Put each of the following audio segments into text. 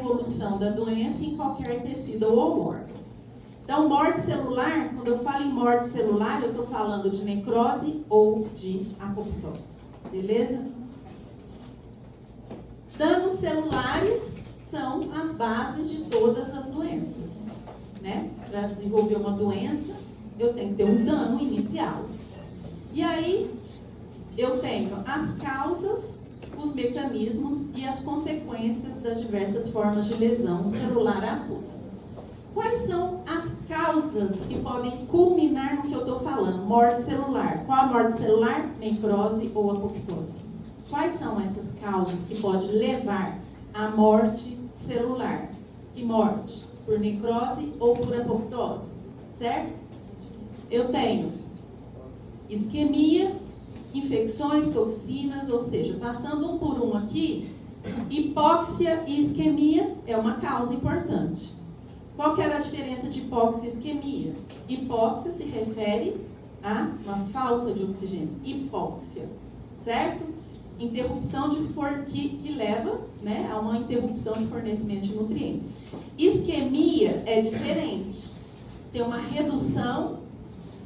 evolução da doença em qualquer tecido ou órgão. Então, morte celular, quando eu falo em morte celular, eu estou falando de necrose ou de apoptose. Beleza? Danos celulares são as bases de todas as doenças, né? Para desenvolver uma doença, eu tenho que ter um dano inicial. E aí, eu tenho as causas, os mecanismos e as consequências das diversas formas de lesão celular aguda. Quais são as causas que podem culminar no que eu estou falando? Morte celular. Qual a morte celular? Necrose ou apoptose. Quais são essas causas que podem levar à morte celular? Que morte? Por necrose ou por apoptose? Certo? Eu tenho isquemia, infecções, toxinas, ou seja, passando um por um aqui, hipóxia e isquemia é uma causa importante. Qual que era a diferença de hipóxia e isquemia? Hipóxia se refere a uma falta de oxigênio. Hipóxia, certo? Interrupção que leva, né, a uma interrupção de fornecimento de nutrientes. Isquemia é diferente. Tem uma redução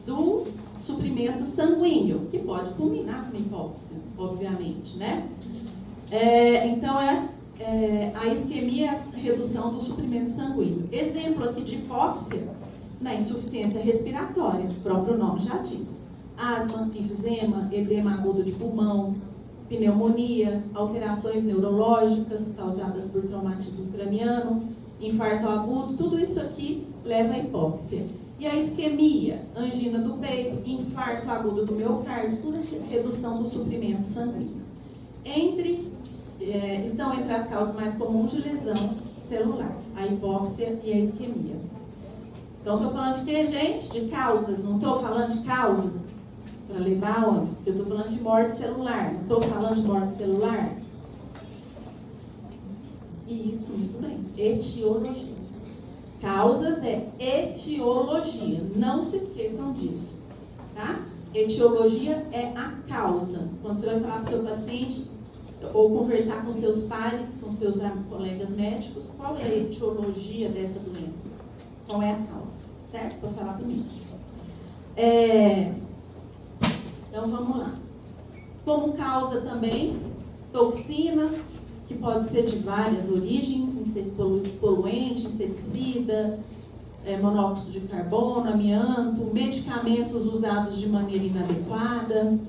do suprimento sanguíneo, que pode culminar com hipóxia, obviamente, né? Então, a isquemia é a redução do suprimento sanguíneo. Exemplo aqui de hipóxia, na insuficiência respiratória, o próprio nome já diz. Asma, enfisema, edema agudo de pulmão, pneumonia, alterações neurológicas causadas por traumatismo craniano, infarto agudo, tudo isso aqui leva à hipóxia. E a isquemia, angina do peito, infarto agudo do miocárdio, tudo é redução do suprimento sanguíneo. Estão entre as causas mais comuns de lesão celular, a hipóxia e a isquemia. Então, estou falando de quê, gente? De causas, não estou falando de causas para levar aonde? Porque eu estou falando de morte celular, não estou falando de morte celular? Isso, muito bem. Etiologia. Causas é etiologia, não se esqueçam disso, tá? Etiologia é a causa. Quando você vai falar com o seu paciente, ou conversar com seus pares, com seus colegas médicos, qual é a etiologia dessa doença? Qual é a causa? Certo? Para falar comigo. Então, vamos lá. Como causa também, toxinas, que pode ser de várias origens, poluente, inseticida, monóxido de carbono, amianto, medicamentos usados de maneira inadequada.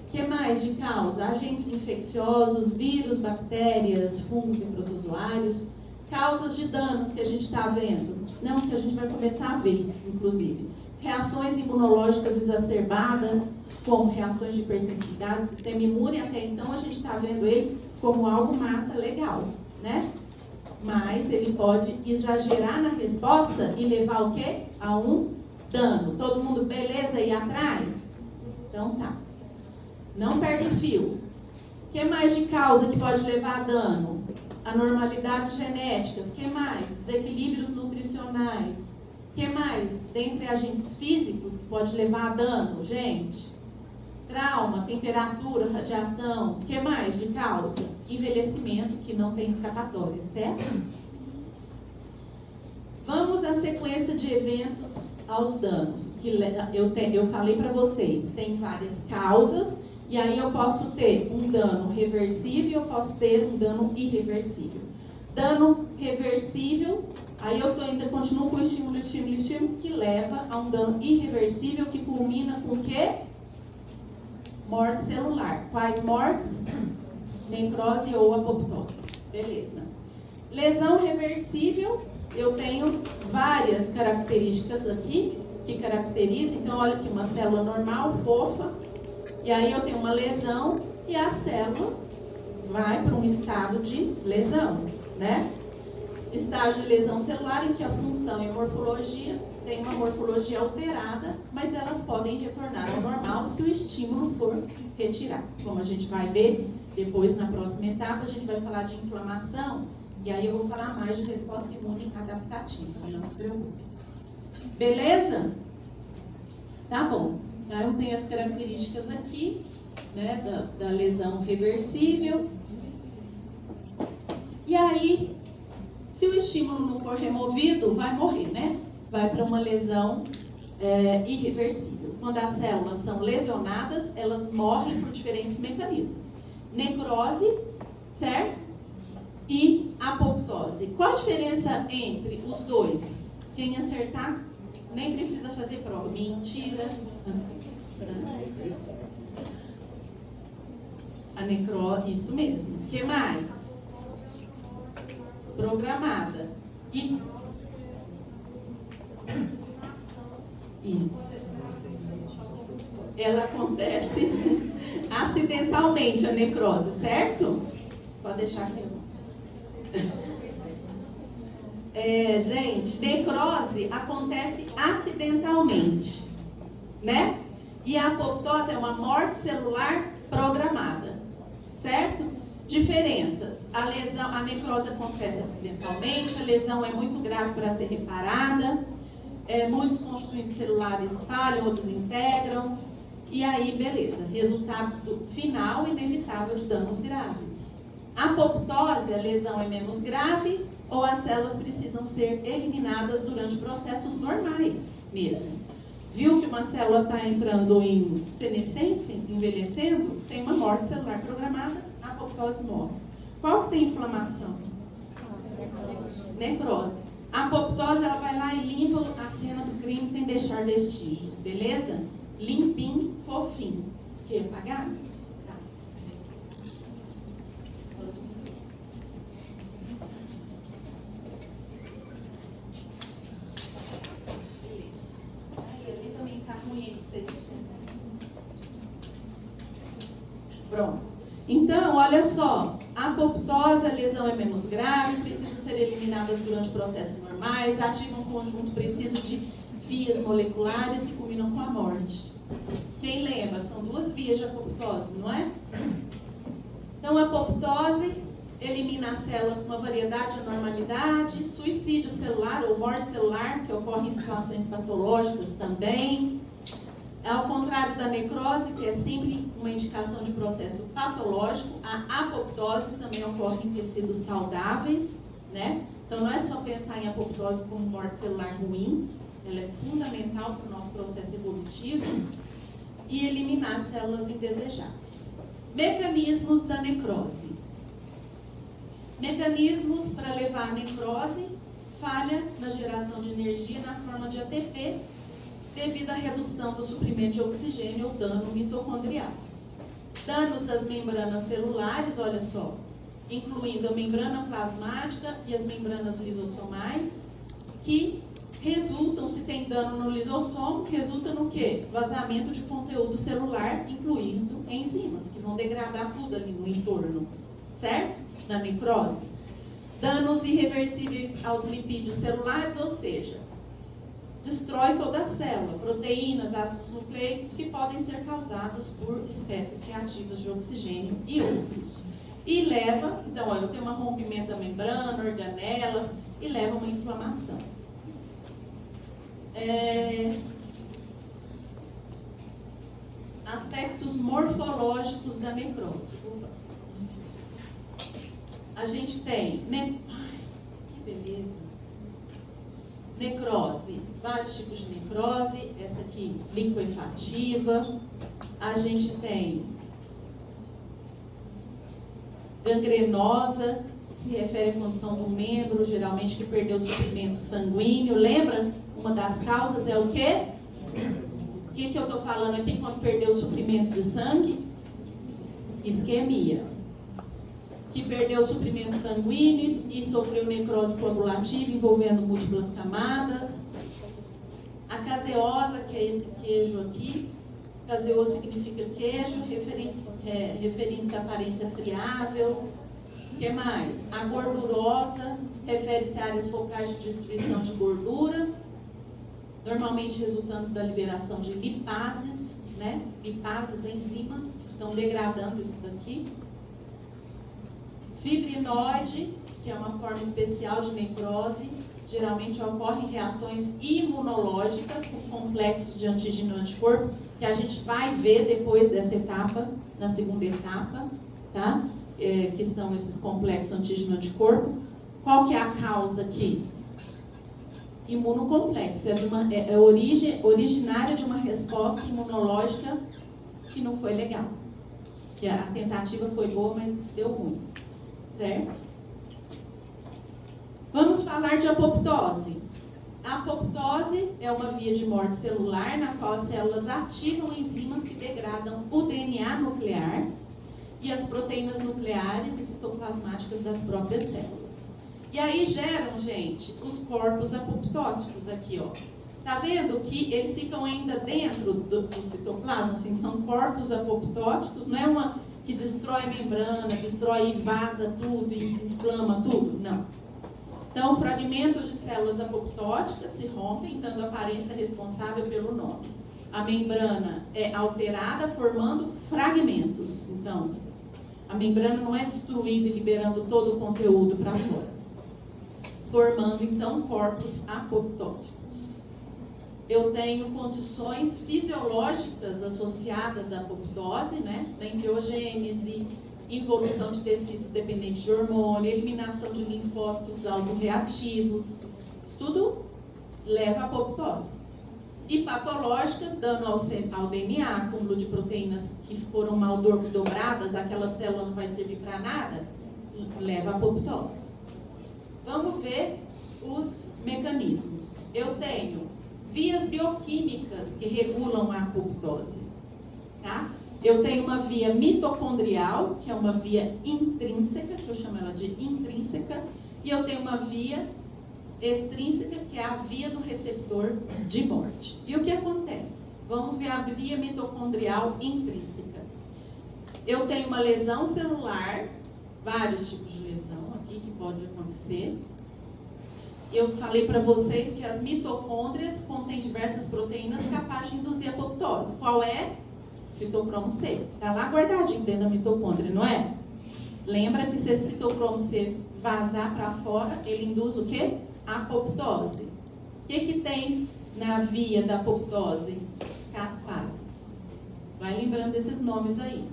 O que mais de causa? Agentes infecciosos, vírus, bactérias, fungos e protozoários. Causas de danos que a gente está vendo. Não, que a gente vai começar a ver, inclusive. Reações imunológicas exacerbadas, como reações de hipersensibilidade, sistema imune, até então a gente está vendo ele como algo massa legal, né? Mas ele pode exagerar na resposta e levar o quê? A um dano. Todo mundo beleza aí atrás? Então tá. Não perde o fio. O que mais de causa que pode levar a dano? Anormalidades genéticas. O que mais? Desequilíbrios nutricionais. O que mais? Dentre agentes físicos que pode levar a dano, gente? Trauma, temperatura, radiação. O que mais de causa? Envelhecimento, que não tem escapatória, certo? Vamos à sequência de eventos aos danos. Que eu falei para vocês, tem várias causas, e aí eu posso ter um dano reversível, eu posso ter um dano irreversível. Dano reversível, aí eu ainda continuo com estímulo, que leva a um dano irreversível, que culmina com o quê? Morte celular. Quais mortes? Necrose ou apoptose. Beleza. Lesão reversível, eu tenho várias características aqui que caracterizam. Então, olha aqui, uma célula normal, fofa, e aí eu tenho uma lesão e a célula vai para um estado de lesão, né? Estágio de lesão celular em que a função e a morfologia tem uma morfologia alterada, mas elas podem retornar ao normal se o estímulo for retirado. Como a gente vai ver depois na próxima etapa, a gente vai falar de inflamação, e aí eu vou falar mais de resposta imune adaptativa, não se preocupe. Beleza? Tá bom. Então, eu tenho as características aqui, né, da lesão reversível. E aí, se estímulo não for removido, vai morrer, né? Vai para uma lesão irreversível. Quando as células são lesionadas, elas morrem por diferentes mecanismos. Necrose, certo? E apoptose. Qual a diferença entre os dois? Quem acertar, nem precisa fazer prova. Mentira. A necrose, isso mesmo. O que mais? Programada. E isso. Ela acontece acidentalmente, a necrose, certo? Pode deixar aqui. Gente, necrose acontece acidentalmente, né? E a apoptose é uma morte celular programada, certo? Diferenças: a necrose acontece acidentalmente, a lesão é muito grave para ser reparada, muitos constituintes celulares falham ou desintegram, e aí, beleza, resultado final inevitável de danos graves. A apoptose, a lesão é menos grave, ou as células precisam ser eliminadas durante processos normais mesmo. Viu que uma célula está entrando em senescência, envelhecendo, tem uma morte celular programada, a apoptose morre. Qual que tem inflamação? Necrose. A apoptose, ela vai lá e limpa a cena do crime sem deixar vestígios, beleza? Limpinho, fofinho. Quer apagar? Tá. Ali também tá ruim, vocês. Pronto. Então, olha só. A apoptose, a lesão é menos grave, precisam ser eliminadas durante processos normais, ativam um conjunto preciso de vias moleculares que culminam com a morte. Quem lembra? São duas vias de apoptose, não é? Então, a apoptose elimina as células com uma variedade de anormalidade, suicídio celular ou morte celular, que ocorre em situações patológicas também. Ao contrário da necrose, que é sempre uma indicação de processo patológico, a apoptose também ocorre em tecidos saudáveis, né? Então, não é só pensar em apoptose como morte celular ruim, ela é fundamental para o nosso processo evolutivo, e eliminar células indesejáveis. Mecanismos da necrose. Mecanismos para levar a necrose: falha na geração de energia na forma de ATP, devido à redução do suprimento de oxigênio ou dano mitocondrial. Danos às membranas celulares, olha só, incluindo a membrana plasmática e as membranas lisossomais, que resultam, se tem dano no lisossomo, resulta no quê? Vazamento de conteúdo celular, incluindo enzimas, que vão degradar tudo ali no entorno, certo? Da necrose. Danos irreversíveis aos lipídios celulares, ou seja, destrói toda a célula, proteínas, ácidos nucleicos que podem ser causados por espécies reativas de oxigênio e outros. E leva, então, olha, eu tenho um rompimento da membrana, organelas, e leva a uma inflamação. Aspectos morfológicos da necrose. A gente tem, que beleza, necrose, vários tipos de necrose, essa aqui liquefativa. A gente tem gangrenosa, se refere à condição do membro, geralmente que perdeu o suprimento sanguíneo. Lembra? Uma das causas é o quê? O que eu estou falando aqui quando perdeu o suprimento de sangue? Isquemia. Que perdeu o suprimento sanguíneo e sofreu necrose coagulativa envolvendo múltiplas camadas. A caseosa, que é esse queijo aqui. Caseoso significa queijo, referindo-se à aparência friável. O que mais? A gordurosa, refere-se a áreas focais de destruição de gordura, normalmente resultantes da liberação de lipases, né? Lipases, enzimas, que estão degradando isso daqui. Fibrinoide, que é uma forma especial de necrose, geralmente ocorrem reações imunológicas com complexos de antígeno e anticorpo, que a gente vai ver depois dessa etapa, na segunda etapa, tá? Que são esses complexos antígeno e anticorpo. Qual que é a causa aqui? Imunocomplexo. Originária de uma resposta imunológica que não foi legal. Que a tentativa foi boa, mas deu ruim. Certo? Vamos falar de apoptose. A apoptose é uma via de morte celular na qual as células ativam enzimas que degradam o DNA nuclear e as proteínas nucleares e citoplasmáticas das próprias células. E aí geram, gente, os corpos apoptóticos aqui, ó. Tá vendo que eles ficam ainda dentro do citoplasma, assim, são corpos apoptóticos, não é uma que destrói a membrana, destrói e vaza tudo e inflama tudo, não. Então, fragmentos de células apoptóticas se rompem, dando aparência responsável pelo nome. A membrana é alterada, formando fragmentos. Então, a membrana não é destruída e liberando todo o conteúdo para fora. Formando, então, corpos apoptóticos. Eu tenho condições fisiológicas associadas à apoptose, né? Da embriogênese, involução de tecidos dependentes de hormônio, eliminação de linfócitos autoreativos. Isso tudo leva à apoptose. E patológica, dano ao DNA, acúmulo de proteínas que foram mal dobradas, aquela célula não vai servir para nada, leva à apoptose. Vamos ver os mecanismos. Eu tenho vias bioquímicas que regulam a apoptose, tá? Eu tenho uma via mitocondrial, que é uma via intrínseca, que eu chamo ela de intrínseca, e eu tenho uma via extrínseca, que é a via do receptor de morte. E o que acontece? Vamos ver a via mitocondrial intrínseca. Eu tenho uma lesão celular, vários tipos de lesão aqui que pode acontecer. Eu falei para vocês que as mitocôndrias contêm diversas proteínas capazes de induzir a apoptose. Qual é? Citocromo C. Está lá guardadinho dentro da mitocôndria, não é? Lembra que se esse citocromo C vazar para fora, ele induz o quê? Apoptose. O que tem na via da apoptose? Caspases. Vai lembrando desses nomes aí.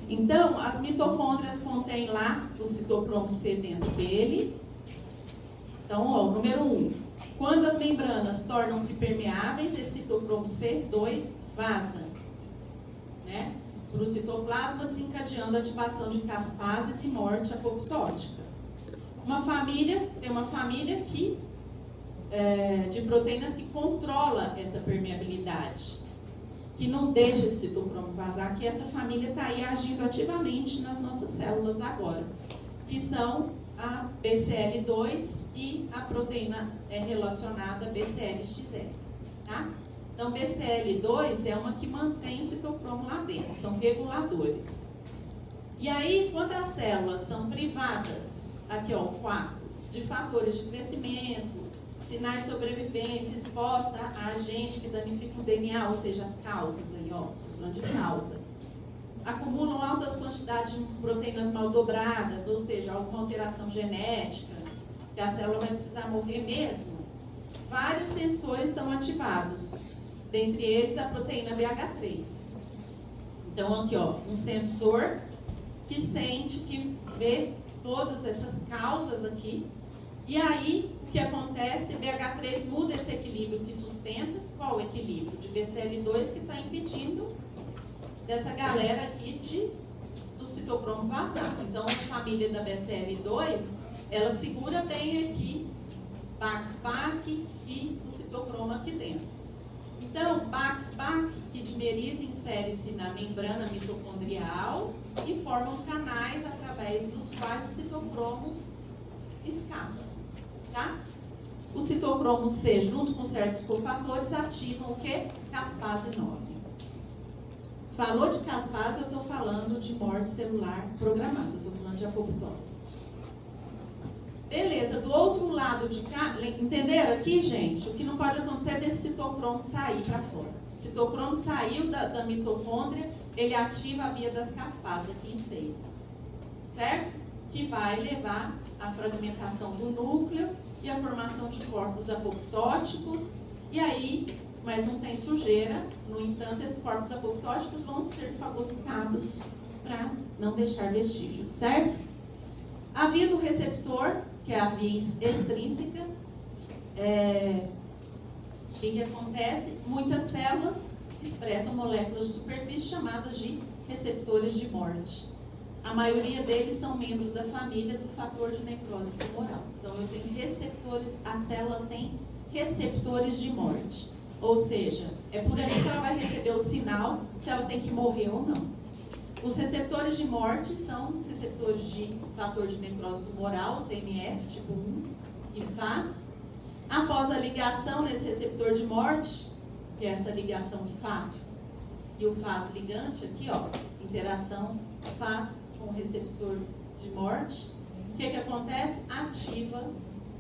Então, as mitocôndrias contêm lá o citocromo C dentro dele. Então, ó, número 1. Quando as membranas tornam-se permeáveis, esse citocromo C2 vaza, né, para o citoplasma, desencadeando a ativação de caspases e morte apoptótica. Tem uma família que, de proteínas que controla essa permeabilidade, que não deixa esse citocromo vazar, que essa família está aí agindo ativamente nas nossas células agora, que são a BCL2 e a proteína relacionada BCLXL, tá? Então, BCL2 é uma que mantém o citocromo lá dentro, são reguladores. E aí, quando as células são privadas, aqui ó, 4, de fatores de crescimento, sinais de sobrevivência, exposta a agente que danifica o DNA, ou seja, as causas aí, ó, falando de causa. Acumulam altas quantidades de proteínas mal dobradas, ou seja, alguma alteração genética, que a célula vai precisar morrer mesmo. Vários sensores são ativados, dentre eles a proteína BH3. Então, aqui, ó, um sensor que sente, que vê todas essas causas aqui. E aí, o que acontece? BH3 muda esse equilíbrio que sustenta. Qual o equilíbrio? De BCL2 que está impedindo dessa galera aqui do citocromo vazar. Então, a família da BCL2, ela segura bem aqui Bax-Pac e o citocromo aqui dentro. Então, Bax-Pac, que dimeriza, insere-se na membrana mitocondrial e formam canais através dos quais o citocromo escapa, tá? O citocromo C, junto com certos cofatores, ativam o quê? Caspase 9. Falou de caspase, eu estou falando de morte celular programada, eu estou falando de apoptose. Beleza, do outro lado de cá, entenderam aqui, gente? O que não pode acontecer é desse citocromo sair para fora. O citocromo saiu da mitocôndria, ele ativa a via das caspases aqui em 6, certo? Que vai levar à fragmentação do núcleo e à formação de corpos apoptóticos, e aí, mas não tem sujeira, no entanto, esses corpos apoptóticos vão ser fagocitados para não deixar vestígios, certo? A via do receptor que é a via extrínseca. O que acontece? Muitas células expressam moléculas de superfície chamadas de receptores de morte. A maioria deles são membros da família do fator de necrose tumoral. Então, eu tenho receptores, as células têm receptores de morte. Ou seja, é por ali que ela vai receber o sinal se ela tem que morrer ou não. Os receptores de morte são os receptores de fator de necrose tumoral, TNF, tipo 1, e FAS. Após a ligação nesse receptor de morte, que é essa ligação FAS e o FAS ligante, aqui ó, interação FAS com o receptor de morte, o que acontece? Ativa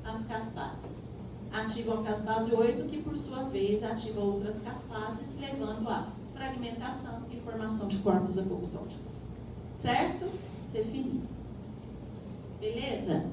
as caspases. Ativa a caspase 8, que por sua vez ativa outras caspases, levando a fragmentação e formação de corpos apoptóticos. Certo? Definido. Beleza?